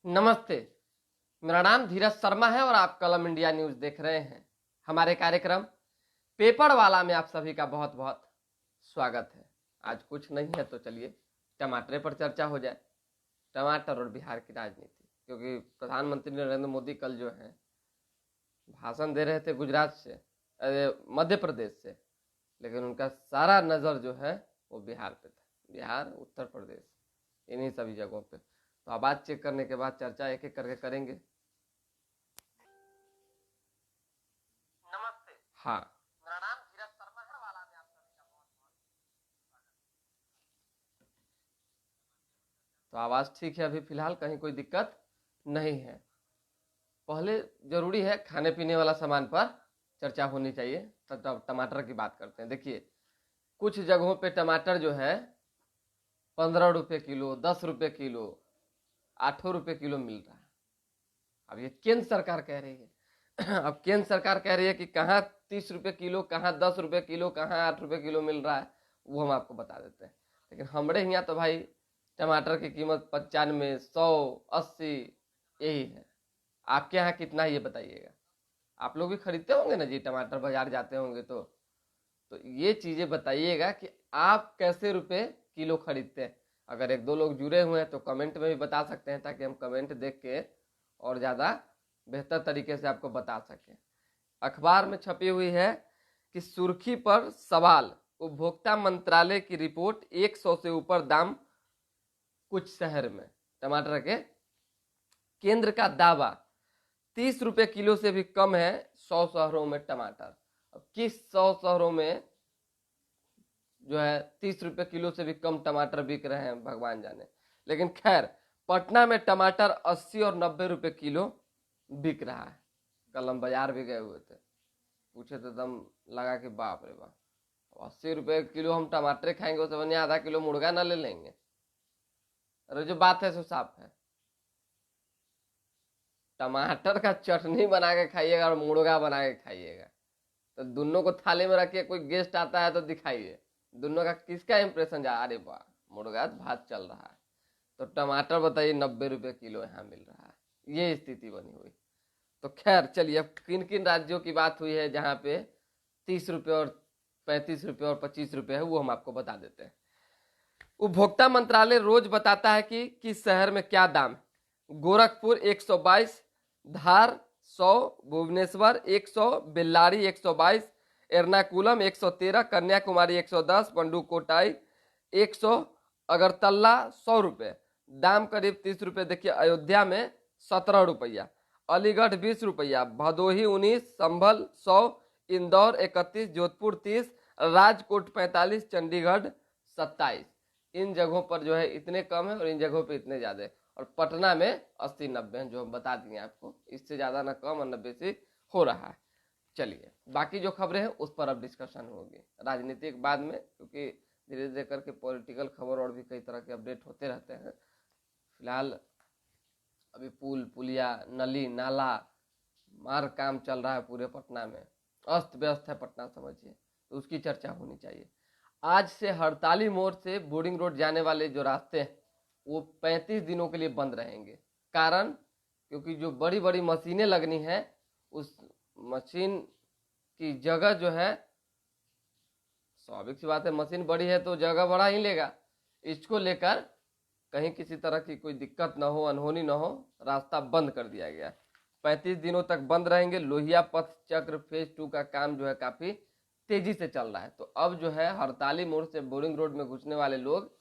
नमस्ते। मेरा नाम धीरज शर्मा है और आप कलम इंडिया न्यूज देख रहे हैं। हमारे कार्यक्रम पेपर वाला में आप सभी का बहुत बहुत स्वागत है। आज कुछ नहीं है तो चलिए टमाटर पर चर्चा हो जाए। टमाटर और बिहार की राजनीति, क्योंकि प्रधानमंत्री नरेंद्र मोदी कल जो है भाषण दे रहे थे गुजरात से, मध्य प्रदेश से, लेकिन उनका सारा नज़र जो है वो बिहार पे था। बिहार, उत्तर प्रदेश, इन्हीं सभी जगहों पे। तो आवाज चेक करने के बाद चर्चा एक एक करके करेंगे। नमस्ते। हाँ, मेरा नाम धीरज शर्मा है वाला में आप सभी का बहुत बहुत स्वागत। तो आवाज ठीक है अभी फिलहाल, कहीं कोई दिक्कत नहीं है। पहले जरूरी है खाने पीने वाला सामान पर चर्चा होनी चाहिए। तब टमाटर की बात करते हैं। देखिए, कुछ जगहों पे टमाटर जो है 15 रुपये किलो, 10 रुपये किलो, 8 रुपये किलो मिल रहा है। अब ये केंद्र सरकार कह रही है अब केंद्र सरकार कह रही है कि कहाँ 30 रुपये किलो, कहाँ 10 रुपये किलो, कहाँ 8 रुपये किलो मिल रहा है, वो हम आपको बता देते हैं। लेकिन हमारे यहाँ तो भाई टमाटर की कीमत 95, 100, 80 यही है। आपके यहाँ कितना है ये बताइएगा। आप लोग भी खरीदते होंगे ना जी, टमाटर बाजार जाते होंगे तो ये चीज़ें बताइएगा कि आप कैसे रुपए किलो खरीदते हैं। अगर एक दो लोग जुड़े हुए हैं तो कमेंट में भी बता सकते हैं, ताकि हम कमेंट देख के और ज़्यादा बेहतर तरीके से आपको बता सकें। अखबार में छपी हुई है कि सुर्खी पर सवाल, उपभोक्ता मंत्रालय की रिपोर्ट, 100 से ऊपर दाम कुछ शहर में टमाटर के। केंद्र का दावा 30 रुपये किलो से भी कम है 100 शहरों में टमाटर। अब किस 100 शहरों में जो है 30 रुपये किलो से भी कम टमाटर बिक रहे हैं भगवान जाने। लेकिन खैर, पटना में टमाटर 80 और 90 रुपये किलो बिक रहा है। कल हम बाजार भी गए हुए थे, पूछे तो दम लगा कि बाप रे बाप, 80 रुपये किलो हम टमाटर खाएंगे, उससे बढ़िया आधा किलो मुर्गा ना ले लेंगे। अरे जो बात है सो साफ है, टमाटर का चटनी बना के खाइएगा और मुर्गा बना के खाइएगा, तो दोनों को थाली में रखिए। कोई गेस्ट आता है तो दिखाइए दोनों का किसका इंप्रेशन जा। अरे वाह, मुर्गा भात चल रहा है। तो टमाटर बताइए 90 रुपये किलो यहाँ मिल रहा है। ये स्थिति बनी हुई। तो खैर चलिए, अब किन किन राज्यों की बात हुई है जहाँ पे 30 रुपये और 35 रुपये और 25 रुपये है, वो हम आपको बता देते हैं। उपभोक्ता मंत्रालय रोज बताता है कि किस शहर में क्या दाम। गोरखपुर 122, धार 100, भुवनेश्वर 100, बेल्लारी 122, एर्नाकुलम 113, कन्याकुमारी 110, पंडुकोटाई 100, अगरतला 100 रुपये, दाम करीब 30 रुपये। देखिए, अयोध्या में 17 रुपया, अलीगढ़ 20 रुपया, भदोही 19, संभल 100, इंदौर 31, जोधपुर 30, राजकोट 45, चंडीगढ़ 27। इन जगहों पर जो है इतने कम है और इन जगहों पे इतने ज़्यादा है। और पटना में 80-90 हैं, जो हम बता दिए आपको। इससे ज़्यादा ना कम और 90 से हो रहा है। चलिए, बाकी जो खबरें हैं उस पर अब डिस्कशन होगी, राजनीतिक बाद में, क्योंकि धीरे धीरे करके पॉलिटिकल खबर और भी कई तरह के अपडेट होते रहते हैं। फिलहाल अभी पुल पुलिया, नली नाला मार काम चल रहा है पूरे पटना में, अस्त व्यस्त है पटना समझिए, तो उसकी चर्चा होनी चाहिए। आज से हड़ताली मोड़ से बोर्डिंग रोड जाने वाले जो रास्ते हैं वो 35 दिनों के लिए बंद रहेंगे। कारण, क्योंकि जो बड़ी बड़ी मशीनें लगनी है, उस मशीन की जगह जो है, स्वाभाविक सी बात है, मशीन बड़ी है तो जगह बड़ा ही लेगा। इसको लेकर कहीं किसी तरह की कोई दिक्कत ना हो, अनहोनी ना हो, रास्ता बंद कर दिया गया। 35 दिनों तक बंद रहेंगे। लोहिया पथ चक्र फेज 2 का काम जो है काफी तेजी से चल रहा है। तो अब जो है हड़ताली मोड़ से बोर्डिंग रोड में घुसने वाले लोग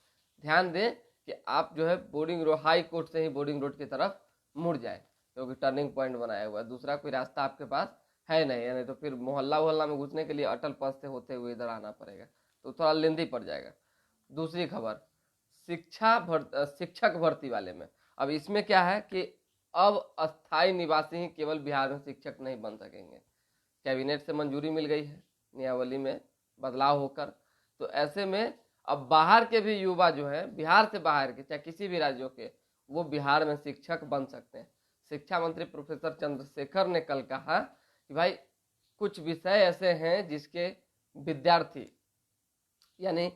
ध्यान दें कि आप जो है बोर्डिंग रोड, हाई कोर्ट से ही बोर्डिंग रोड की तरफ मुड़ जाए, क्योंकि टर्निंग पॉइंट बनाया हुआ है। दूसरा कोई रास्ता आपके पास है नहीं तो फिर मोहल्ला में घुसने के लिए अटल पथ से होते हुए इधर आना पड़ेगा, तो थोड़ा लेंदी पड़ जाएगा। दूसरी खबर, शिक्षक भर्ती वाले में। अब इसमें क्या है कि अब अस्थायी निवासी ही केवल बिहार में शिक्षक नहीं बन सकेंगे। कैबिनेट से मंजूरी मिल गई है नियमावली में बदलाव होकर। तो ऐसे में अब बाहर के भी युवा जो है, बिहार से बाहर के, चाहे किसी भी राज्यों के, वो बिहार में शिक्षक बन सकते हैं। शिक्षा मंत्री प्रोफेसर चंद्रशेखर ने कल कहा कि भाई कुछ विषय ऐसे हैं जिसके विद्यार्थी यानी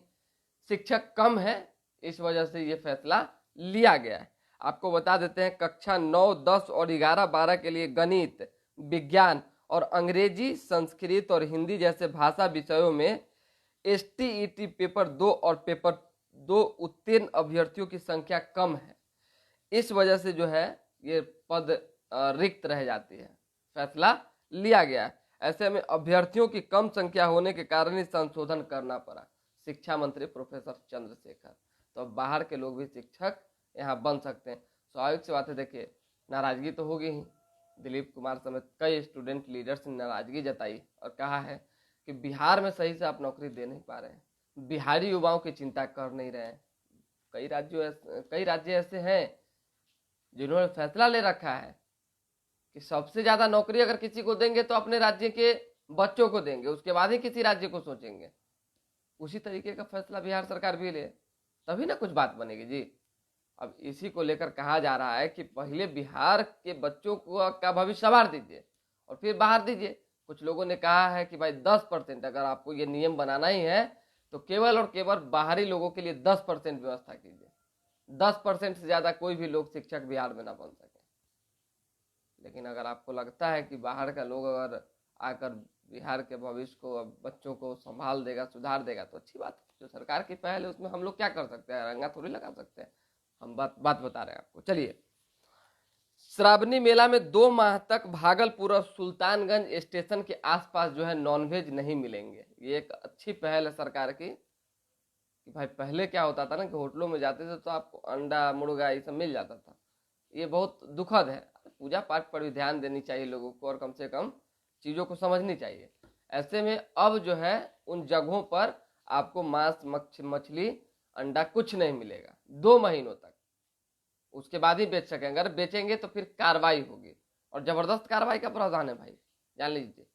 शिक्षक कम है, इस वजह से ये फैसला लिया गया है। आपको बता देते हैं कक्षा 9, 10 और 11, 12 के लिए गणित, विज्ञान और अंग्रेजी, संस्कृत और हिंदी जैसे भाषा विषयों में STET पेपर 2 और पेपर 2 उत्तीर्ण अभ्यर्थियों की संख्या कम है। इस वजह से जो है ये पद रिक्त रह जाती है, फैसला लिया गया है। ऐसे में अभ्यर्थियों की कम संख्या होने के कारण ही संशोधन करना पड़ा। शिक्षा मंत्री प्रोफेसर चंद्रशेखर। तो अब बाहर के लोग भी शिक्षक यहाँ बन सकते हैं। स्वाभाविक सी बात है, देखिए नाराजगी तो होगी ही। दिलीप कुमार समेत कई स्टूडेंट लीडर्स ने नाराजगी जताई और कहा है कि बिहार में सही से आप नौकरी दे नहीं पा रहे हैं, बिहारी युवाओं की चिंता कर नहीं रहे हैं। कई राज्य ऐसे हैं जिन्होंने फैसला ले रखा है कि सबसे ज्यादा नौकरी अगर किसी को देंगे तो अपने राज्य के बच्चों को देंगे, उसके बाद ही किसी राज्य को सोचेंगे। उसी तरीके का फैसला बिहार सरकार भी ले, तभी ना कुछ बात बनेगी जी। अब इसी को लेकर कहा जा रहा है कि पहले बिहार के बच्चों को का भविष्य संवार दीजिए और फिर बाहर दीजिए। कुछ लोगों ने कहा है कि भाई 10%, अगर आपको ये नियम बनाना ही है तो केवल और केवल बाहरी लोगों के लिए 10% व्यवस्था कीजिए। 10% से ज्यादा कोई भी लोग शिक्षक बिहार में ना बन सके। लेकिन अगर आपको लगता है कि बाहर का लोग अगर आकर बिहार के भविष्य को, बच्चों को संभाल देगा, सुधार देगा, तो अच्छी बात है। जो सरकार की पहल है उसमें हम लोग क्या कर सकते हैं, रंगा थोड़ी लगा सकते हैं। हम बात बता रहे हैं आपको। चलिए, श्रावणी मेला में 2 माह तक भागलपुर और सुल्तानगंज स्टेशन के आसपास जो है नॉनवेज नहीं मिलेंगे। ये एक अच्छी पहल है सरकार की कि भाई पहले क्या होता था ना कि होटलों में जाते थे तो आपको अंडा, मुर्गा ये सब मिल जाता था। ये बहुत दुखद है। पूजा पाठ पर भी ध्यान देनी चाहिए लोगों को और कम से कम चीज़ों को समझनी चाहिए। ऐसे में अब जो है उन जगहों पर आपको मांस, मछली, अंडा कुछ नहीं मिलेगा 2 महीनों तक। उसके बाद ही बेच सकेंगे। अगर बेचेंगे तो फिर कार्रवाई होगी और जबरदस्त कार्रवाई का प्रावधान है भाई, जान लीजिए।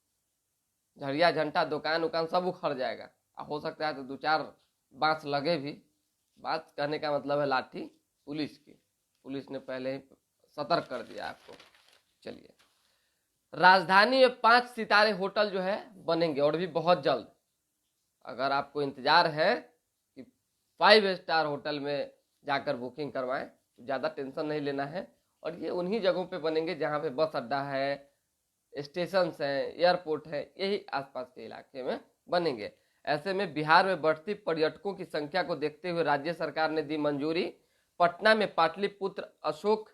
झड़िया झंटा, दुकान उकान सब उखड़ जाएगा। हो सकता है तो 2-4 बांस लगे भी। बात कहने का मतलब है लाठी पुलिस की। पुलिस ने पहले ही सतर्क कर दिया आपको। चलिए, राजधानी में 5 सितारे होटल जो है बनेंगे और भी बहुत जल्द। अगर आपको इंतजार है कि 5 स्टार होटल में जाकर बुकिंग करवाएं तो ज़्यादा टेंशन नहीं लेना है। और ये उन्हीं जगहों पे बनेंगे जहाँ पे बस अड्डा है, स्टेशन है, एयरपोर्ट है, यही आसपास के इलाके में बनेंगे। ऐसे में बिहार में बढ़ती पर्यटकों की संख्या को देखते हुए राज्य सरकार ने दी मंजूरी। पटना में पाटलिपुत्र अशोक,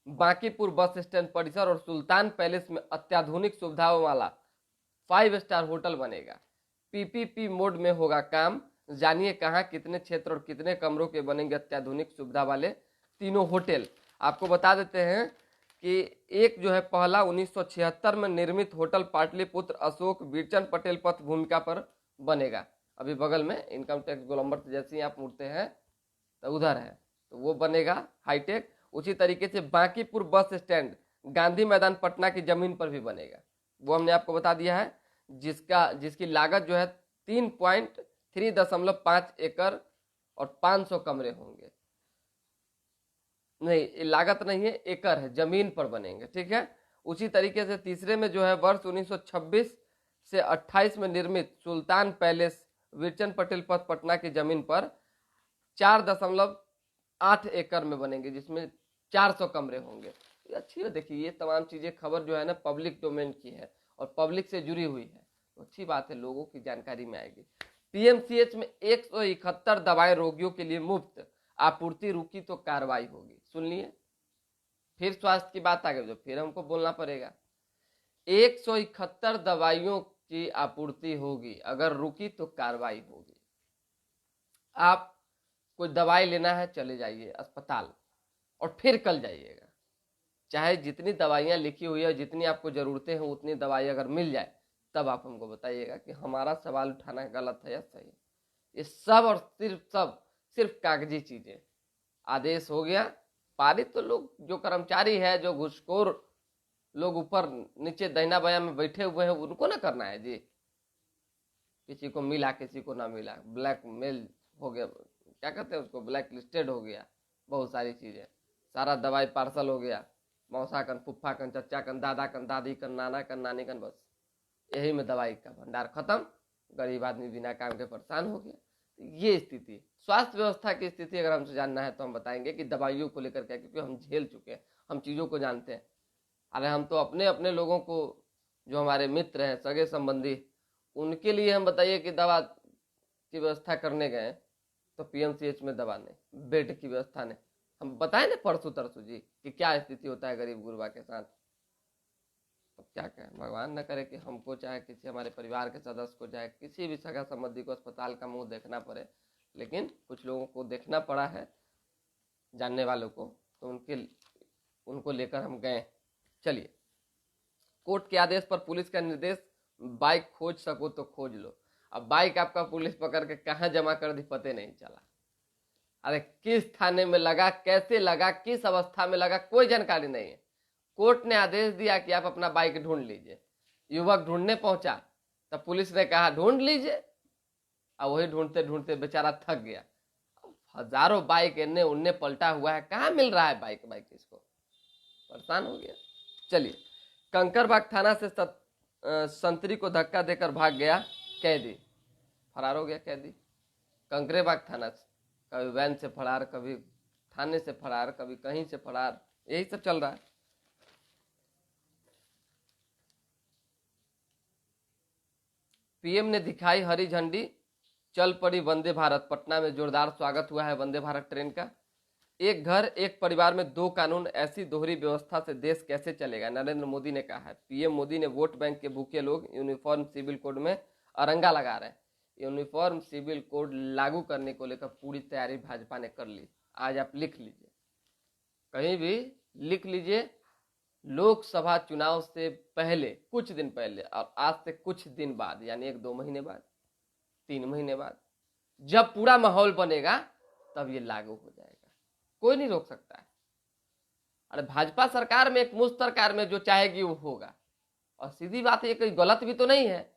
बांकीपुर बस स्टैंड परिसर और सुल्तान पैलेस में अत्याधुनिक सुविधाओं वाला 5 स्टार होटल बनेगा। PPP मोड में होगा काम। जानिए कहाँ, कितने क्षेत्र और कितने कमरों के बनेंगे अत्याधुनिक सुविधा वाले तीनों होटल। आपको बता देते हैं कि एक जो है पहला 1976 में निर्मित होटल पाटलिपुत्र अशोक बीरचंद पटेल पथ भूमिका पर बनेगा। अभी बगल में इनकम टैक्स गोलंबर से जैसे ही आप मुड़ते हैं तो उधर है, तो वो बनेगा हाईटेक। उसी तरीके से बांकीपुर बस स्टैंड गांधी मैदान पटना की जमीन पर भी बनेगा। वो हमने आपको बता दिया है, जिसकी लागत जो है 3.5 एकड़ और 500 कमरे होंगे। नहीं, लागत नहीं है, एकड़ है, जमीन पर बनेंगे, ठीक है। उसी तरीके से तीसरे में जो है वर्ष 1926 से 28 में निर्मित सुल्तान पैलेस बीरचंद पटेल पथ पटना की जमीन पर 4.8 एकड़ में बनेंगे, जिसमें 400 कमरे होंगे। अच्छी है। देखिए, ये तमाम चीजें, खबर जो है ना पब्लिक डोमेन की है और पब्लिक से जुड़ी हुई है, तो अच्छी बात है, लोगों की जानकारी में आएगी। PMCH में 171 दवाएं रोगियों के लिए मुफ्त, आपूर्ति रुकी तो कार्रवाई होगी। सुन लिए, फिर स्वास्थ्य की बात आ गई तो फिर हमको बोलना पड़ेगा। 171 दवाइयों की आपूर्ति होगी, अगर रुकी तो कार्रवाई होगी। आप कोई दवाई लेना है, चले जाइए अस्पताल और फिर कल जाइएगा। चाहे जितनी दवाइयाँ लिखी हुई है, जितनी आपको ज़रूरतें हैं उतनी दवाई अगर मिल जाए तब आप हमको बताइएगा कि हमारा सवाल उठाना गलत है या सही। ये सब और सिर्फ कागजी चीज़ें। आदेश हो गया पारित, तो लोग, जो कर्मचारी है, जो घूसखोर लोग ऊपर नीचे दहिना बायां में बैठे हुए हैं, उनको ना करना है जी। किसी को मिला, किसी को ना मिला, ब्लैक मेल हो गया, क्या कहते हैं उसको, ब्लैक लिस्टेड हो गया, बहुत सारी चीज़ें। सारा दवाई पार्सल हो गया, मौसा कन, फुफ्फा कन, चचा कन, दादा कन, दादी कन, नाना कन, नानी कन, बस यही में दवाई का भंडार खत्म। गरीब आदमी बिना काम के परेशान हो गया। ये स्थिति स्वास्थ्य व्यवस्था की स्थिति अगर हमसे जानना है तो हम बताएंगे कि दवाइयों को लेकर क्या, क्योंकि हम झेल चुके हैं, हम चीज़ों को जानते हैं। अरे हम तो अपने अपने लोगों को, जो हमारे मित्र हैं, सगे संबंधी, उनके लिए हम बताइए कि दवा की व्यवस्था करने गए तो पीएमसीएच में दवा नहीं, बेड की व्यवस्था नहीं। हम बताएं ना परसों तरसों जी कि क्या स्थिति होता है गरीब गुरबा के साथ। तो क्या कहें, भगवान न करे कि हमको चाहे किसी हमारे परिवार के सदस्य को, चाहे किसी भी सगा संबंधी को अस्पताल का मुंह देखना पड़े, लेकिन कुछ लोगों को देखना पड़ा है, जानने वालों को, तो उनको लेकर हम गए। चलिए, कोर्ट के आदेश पर पुलिस का निर्देश, बाइक खोज सको तो खोज लो। अब बाइक आपका पुलिस पकड़ के कहाँ जमा कर दी पते नहीं चला। अरे किस थाने में लगा, कैसे लगा, किस अवस्था में लगा, कोई जानकारी नहीं है। कोर्ट ने आदेश दिया कि आप अपना बाइक ढूंढ लीजिए। युवक ढूंढने पहुंचा तब पुलिस ने कहा ढूंढ लीजिए, और वही ढूंढते ढूंढते बेचारा थक गया। हजारों बाइक इन्ने उन्ने पलटा हुआ है, कहाँ मिल रहा है बाइक इसको, परेशान हो गया। चलिए, कंकरबाग थाना से संतरी को धक्का देकर भाग गया कैदी, फरार हो गया कैदी। कंकरेबाग थाना से कभी वैन से फरार, कभी थाने से फरार, कभी कहीं से फरार, यही सब चल रहा है। पीएम ने दिखाई हरी झंडी, चल पड़ी वंदे भारत। पटना में जोरदार स्वागत हुआ है वंदे भारत ट्रेन का। एक घर एक परिवार में दो कानून, ऐसी दोहरी व्यवस्था से देश कैसे चलेगा, नरेंद्र मोदी ने कहा है। पीएम मोदी ने वोट बैंक के भूखे लोग यूनिफॉर्म सिविल कोड में अरंगा लगा रहे हैं। यूनिफॉर्म सिविल कोड लागू करने को लेकर पूरी तैयारी भाजपा ने कर ली। आज आप लिख लीजिए, कहीं भी लिख लीजिए, लोकसभा चुनाव से पहले, कुछ दिन पहले, और आज से कुछ दिन बाद, यानी 1-2 महीने बाद, 3 महीने बाद, जब पूरा माहौल बनेगा तब ये लागू हो जाएगा, कोई नहीं रोक सकता है। अरे भाजपा सरकार में, एक मुश्त सरकार में जो चाहेगी वो होगा। और सीधी बात, ये कोई गलत भी तो नहीं है।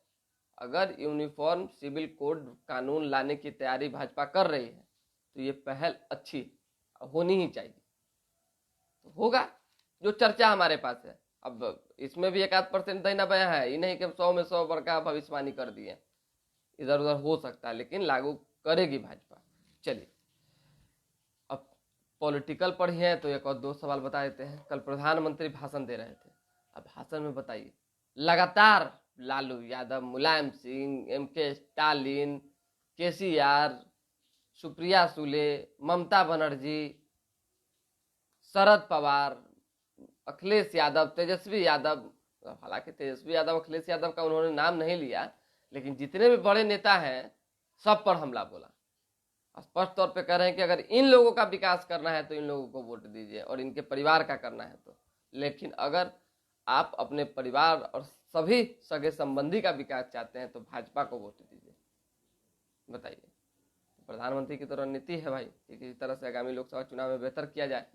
अगर यूनिफॉर्म सिविल कोड कानून लाने की तैयारी भाजपा कर रही है तो ये पहल अच्छी होनी ही चाहिए, तो होगा। जो चर्चा हमारे पास है, अब इसमें भी 1-8% दहीना बया है, ये नहीं कि 100 में 100 का भविष्यवाणी कर दिए, इधर उधर हो सकता है, लेकिन लागू करेगी भाजपा। चलिए, अब पॉलिटिकल पढ़े हैं तो एक और 2 सवाल बता देते हैं। कल प्रधानमंत्री भाषण दे रहे थे। अब भाषण में बताइए, लगातार लालू यादव, मुलायम सिंह, एमके स्टालिन, केसीआर, सुप्रिया सुले, ममता बनर्जी, शरद पवार, अखिलेश यादव, तेजस्वी यादव, हालांकि तेजस्वी यादव, अखिलेश यादव का उन्होंने नाम नहीं लिया, लेकिन जितने भी बड़े नेता हैं सब पर हमला बोला। स्पष्ट तौर पे कह रहे हैं कि अगर इन लोगों का विकास करना है तो इन लोगों को वोट दीजिए, और इनके परिवार का करना है तो। लेकिन अगर आप अपने परिवार और सभी सगे संबंधी का विकास चाहते हैं तो भाजपा को वोट दीजिए। बताइए, प्रधानमंत्री की तो रणनीति है भाई कि किसी तरह से आगामी लोकसभा चुनाव में बेहतर किया जाए।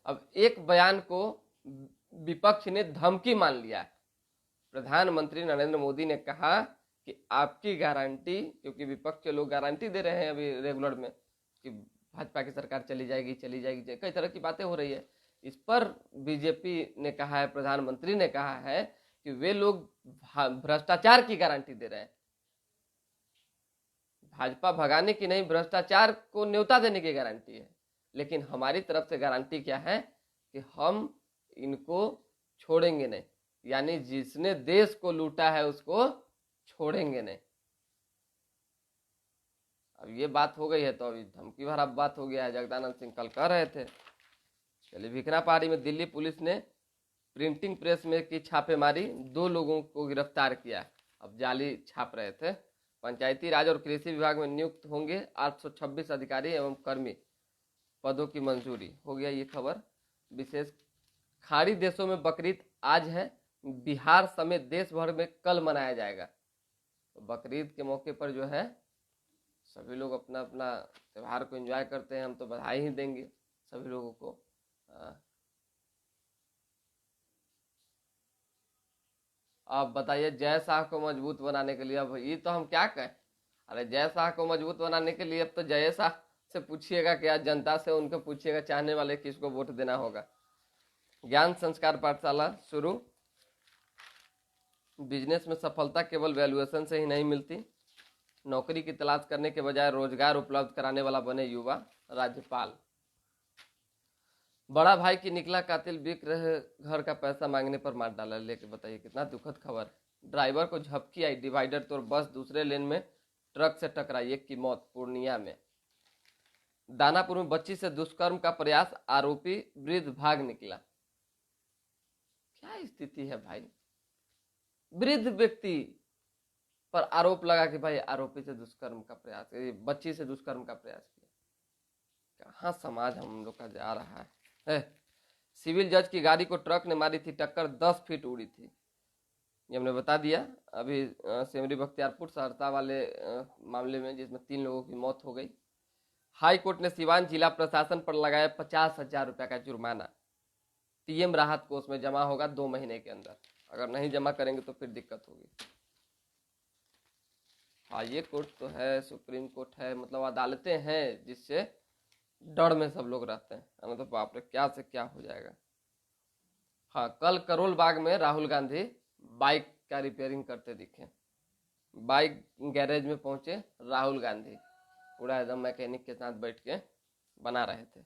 अब एक बयान को विपक्ष ने धमकी मान लिया। प्रधानमंत्री नरेंद्र मोदी ने कहा कि आपकी गारंटी, क्योंकि विपक्ष के लोग गारंटी दे रहे हैं अभी रेगुलर में कि भाजपा की सरकार चली जाएगी, कई तरह की बातें हो रही है। इस पर बीजेपी ने कहा है, प्रधानमंत्री ने कहा है कि वे लोग भ्रष्टाचार की गारंटी दे रहे हैं। भाजपा भगाने की नहीं, भ्रष्टाचार को न्योता देने की गारंटी है। लेकिन हमारी तरफ से गारंटी क्या है कि हम इनको छोड़ेंगे नहीं, यानी जिसने देश को लूटा है उसको छोड़ेंगे नहीं। अब ये बात हो गई है तो अभी धमकी भरा बात हो गया है। जगदानंद सिंह कल कह रहे थे। चलिए, भिखना पहाड़ी में दिल्ली पुलिस ने प्रिंटिंग प्रेस में की छापेमारी, 2 लोगों को गिरफ्तार किया। अब जाली छाप रहे थे। पंचायती राज और कृषि विभाग में नियुक्त होंगे 826 अधिकारी एवं कर्मी, पदों की मंजूरी। हो गया ये खबर। विशेष, खाड़ी देशों में बकरीद आज है, बिहार समेत देश भर में कल मनाया जाएगा। तो बकरीद के मौके पर जो है सभी लोग अपना अपना त्यौहार को एंजॉय करते हैं। हम तो बधाई ही देंगे सभी लोगों को। अब बताइए, जय शाह को मजबूत बनाने के लिए, अब ये तो हम क्या कहें। अरे जय शाह को मजबूत बनाने के लिए अब तो जय शाह से पूछिएगा, क्या जनता से उनको पूछिएगा, चाहने वाले किसको वोट देना होगा। ज्ञान संस्कार पाठशाला शुरू। बिजनेस में सफलता केवल वैल्यूएशन से ही नहीं मिलती, नौकरी की तलाश करने के बजाय रोजगार उपलब्ध कराने वाला बने युवा राज्यपाल। बड़ा भाई की निकला कातिल, बिक रहे घर का पैसा मांगने पर मार डाला। लेके बताइए कितना दुखद खबर। ड्राइवर को झपकी आई, डिवाइडर तोड़ बस दूसरे लेन में ट्रक से टकराई, एक की मौत। पूर्णिया में दानापुर में बच्ची से दुष्कर्म का प्रयास, आरोपी वृद्ध भाग निकला। क्या स्थिति है भाई, वृद्ध व्यक्ति पर आरोप लगा कि भाई आरोपी से दुष्कर्म का प्रयास, बच्ची से दुष्कर्म का प्रयास किया। कहाँ समाज हम लोग का जा रहा है। सिविल जज की गाड़ी को ट्रक ने मारी थी टक्कर, 10 फीट उड़ी थी। ये हमने बता दिया अभी सेमरी बख्तियारपुर सहरसा वाले मामले में, जिसमें 3 लोगों की मौत हो गई। हाई कोर्ट ने सिवान जिला प्रशासन पर लगाया 50,000 रुपया का जुर्माना। पीएम राहत कोष में जमा होगा 2 महीने के अंदर, अगर नहीं जमा करेंगे तो फिर दिक्कत होगी। हाई कोर्ट तो है, सुप्रीम कोर्ट है, मतलब अदालतें हैं जिससे डर में सब लोग रहते हैं, तो बाप रे क्या से क्या हो जाएगा। हाँ, कल करोल बाग में राहुल गांधी बाइक का रिपेयरिंग करते दिखे। बाइक गैरेज में पहुंचे राहुल गांधी, पूरा एकदम मैकेनिक के साथ बैठ के बना रहे थे।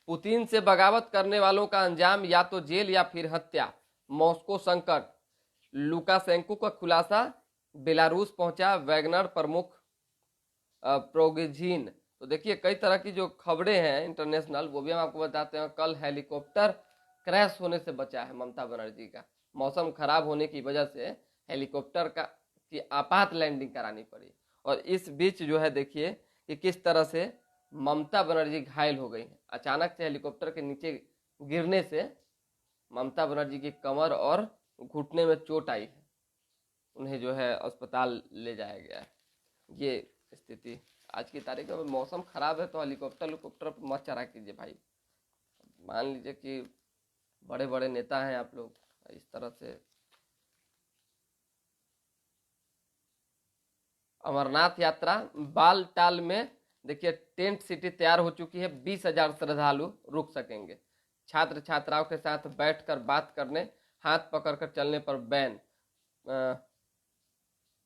पुतिन से बगावत करने वालों का अंजाम या तो जेल या फिर हत्या, मॉस्को संकट। लुकाशेंको का खुलासा, बेलारूस पहुंचा वैगनर प्रमुख प्रोगेजिन। तो देखिए कई तरह की जो खबरें हैं इंटरनेशनल, वो भी हम आपको बताते हैं। कल हेलीकॉप्टर क्रैश होने से बचा है ममता बनर्जी का। मौसम खराब होने की वजह से हेलीकॉप्टर की आपात लैंडिंग करानी पड़ी, और इस बीच जो है देखिए कि किस तरह से ममता बनर्जी घायल हो गई है। अचानक से हेलीकॉप्टर के नीचे गिरने से ममता बनर्जी की कमर और घुटने में चोट आई है, उन्हें जो है अस्पताल ले जाया गया है। ये स्थिति आज की तारीख में। मौसम खराब है तो हेलीकॉप्टर मत चढ़ा कीजिए भाई। मान लीजिए कि बड़े बड़े नेता हैं आप लोग, इस तरह से। अमरनाथ यात्रा बालटाल में देखिए टेंट सिटी तैयार हो चुकी है, 20,000 श्रद्धालु रुक सकेंगे। छात्र छात्राओं के साथ बैठकर बात करने, हाथ पकड़कर चलने पर बैन।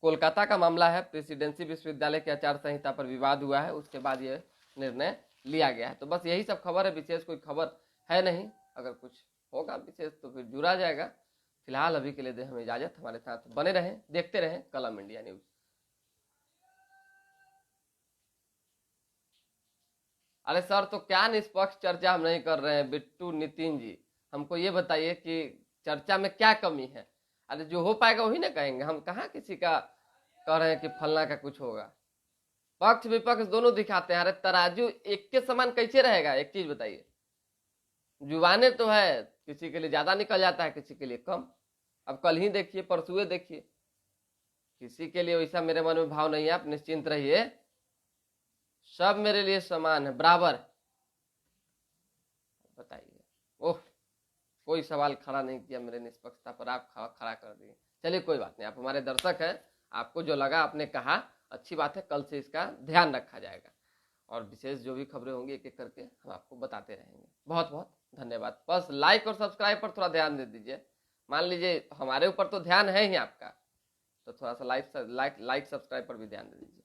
कोलकाता का मामला है, प्रेसिडेंसी विश्वविद्यालय की आचार संहिता पर विवाद हुआ है, उसके बाद यह निर्णय लिया गया है। तो बस यही सब खबर है, विशेष कोई खबर है नहीं। अगर कुछ होगा विशेष तो फिर जुड़ा जाएगा। फिलहाल अभी के लिए दे हमें इजाजत, हमारे साथ बने रहें, देखते रहें कलम इंडिया न्यूज। अरे सर, तो क्या निष्पक्ष चर्चा हम नहीं कर रहे हैं? बिट्टू नितिन जी, हमको ये बताइए कि चर्चा में क्या कमी है? अरे जो हो पाएगा वही ना कहेंगे, हम कहाँ किसी का कह रहे हैं कि फलना का कुछ होगा। पक्ष विपक्ष दोनों दिखाते हैं। अरे तराजू एक के समान कैसे रहेगा? एक चीज बताइए, जुबाने तो है, किसी के लिए ज्यादा निकल जाता है, किसी के लिए कम। अब कल ही देखिए, परसुए देखिए, किसी के लिए वैसा मेरे मन में भाव नहीं है। आप निश्चिंत रहिए, सब मेरे लिए समान है, बराबर। बताइए, ओह, कोई सवाल खड़ा नहीं किया मेरे निष्पक्षता पर, आप खड़ा कर दिए। चलिए कोई बात नहीं, आप हमारे दर्शक हैं, आपको जो लगा आपने कहा, अच्छी बात है। कल से इसका ध्यान रखा जाएगा, और विशेष जो भी खबरें होंगी एक एक करके हम आपको बताते रहेंगे। बहुत बहुत धन्यवाद। बस लाइक और सब्सक्राइब पर थोड़ा ध्यान दे दीजिए। मान लीजिए हमारे ऊपर तो ध्यान है ही आपका, तो थोड़ा सा लाइक सब्सक्राइब पर भी ध्यान दे दीजिए।